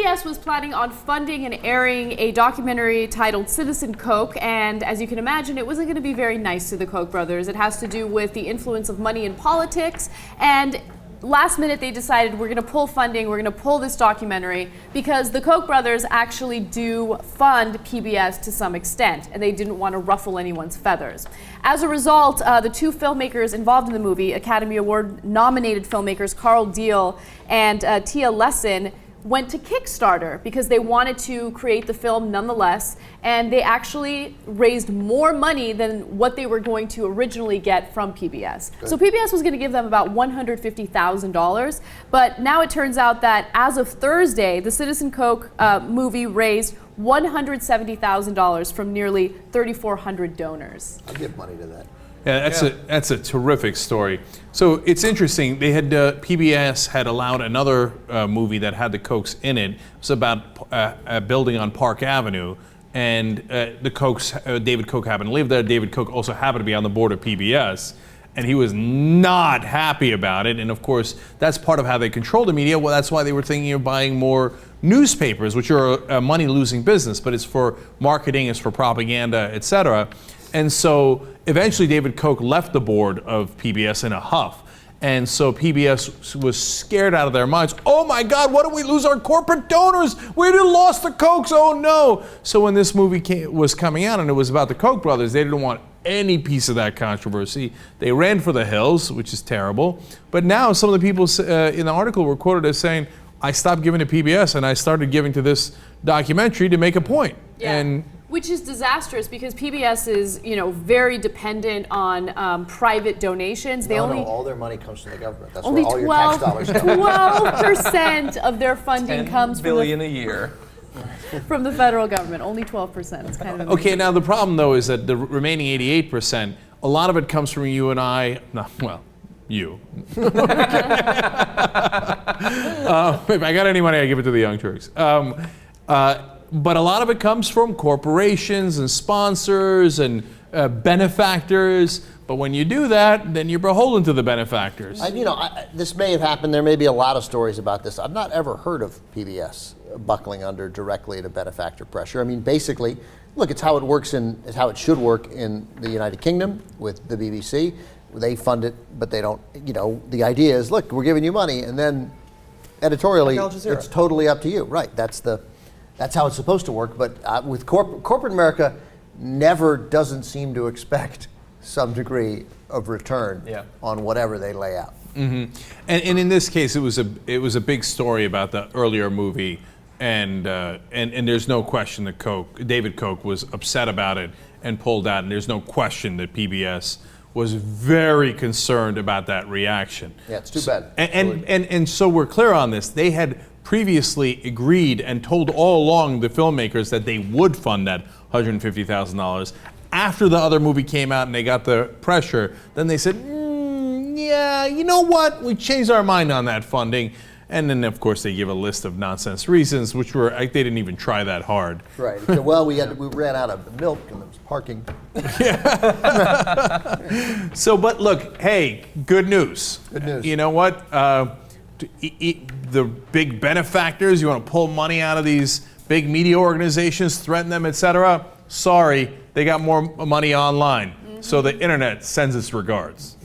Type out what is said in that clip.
PBS was planning on funding and airing a documentary titled Citizen Koch, and as you can imagine, it wasn't going to be very nice to the Koch brothers. It has to do with the influence of money in politics, and last minute they decided we're going to pull funding, we're going to pull this documentary, because the Koch brothers actually do fund PBS to some extent, and they didn't want to ruffle anyone's feathers. As a result, the two filmmakers involved in the movie, Academy Award nominated filmmakers Carl Deal and Tia Lessin, went to Kickstarter because they wanted to create the film nonetheless, and they actually raised more money than what they were going to originally get from PBS. Good. So PBS was going to give them about $150,000, but now it turns out that as of Thursday, the Citizen Koch movie raised $170,000 from nearly 3,400 donors. I'll give money to that. Yeah, that's a terrific story. So it's interesting. They had PBS had allowed another movie that had the Kochs in it. It was about a building on Park Avenue, and the Kochs, David Koch happened to live there. David Koch also happened to be on the board of PBS, and he was not happy about it. And of course, that's part of how they control the media. Well, that's why they were thinking of buying more newspapers, which are a money-losing business, but it's for marketing, it's for propaganda, etc. And so eventually David Koch left the board of PBS in a huff. And so PBS was scared out of their minds. Oh my God, what did we lose our corporate donors? We lost the Kochs, oh no. So when this movie was coming out and it was about the Koch brothers, they didn't want any piece of that controversy. They ran for the hills, which is terrible. But now some of the people in the article were quoted as saying, I stopped giving to PBS and I started giving to this documentary to make a point. Yeah. And which is disastrous because PBS is, very dependent on private donations. No, all their money comes from the government. That's only where all your tax dollars go. 12% of their funding comes from $10 billion a year. From the federal government. Only 12%. It's kind of amazing. Okay, now the problem though is that the remaining 88%, a lot of it comes from you and I. No, well, you. If I got any money, I give it to the Young Turks. But a lot of it comes from corporations and sponsors and benefactors. But when you do that, then you're beholden to the benefactors. This may have happened. There may be a lot of stories about this. I've not ever heard of PBS buckling under directly to benefactor pressure. I mean, basically, look, it's how it works it's how it should work in the United Kingdom with the BBC. They fund it, but they don't. The idea is, look, we're giving you money, and then editorially, it's totally up to you. Right? That's how it's supposed to work, but with corporate America never doesn't seem to expect some degree of return on whatever they lay out. Mm-hmm. And in this case, it was a big story about the earlier movie, and there's no question that David Koch was upset about it and pulled out, and there's no question that PBS was very concerned about that reaction. Yeah, it's too bad. And so we're clear on this. They had previously agreed and told all along the filmmakers that they would fund that $150,000. After the other movie came out and they got the pressure, then they said, yeah, you know what? We changed our mind on that funding. And then, of course, they give a list of nonsense reasons, which were, they didn't even try that hard. Right. So, well, we ran out of milk and there was parking. So, but look, hey, good news. Good news. You know what? The big benefactors, you want to pull money out of these big media organizations, threaten them, etc. Sorry, they got more money online. Mm-hmm. So the internet sends its regards.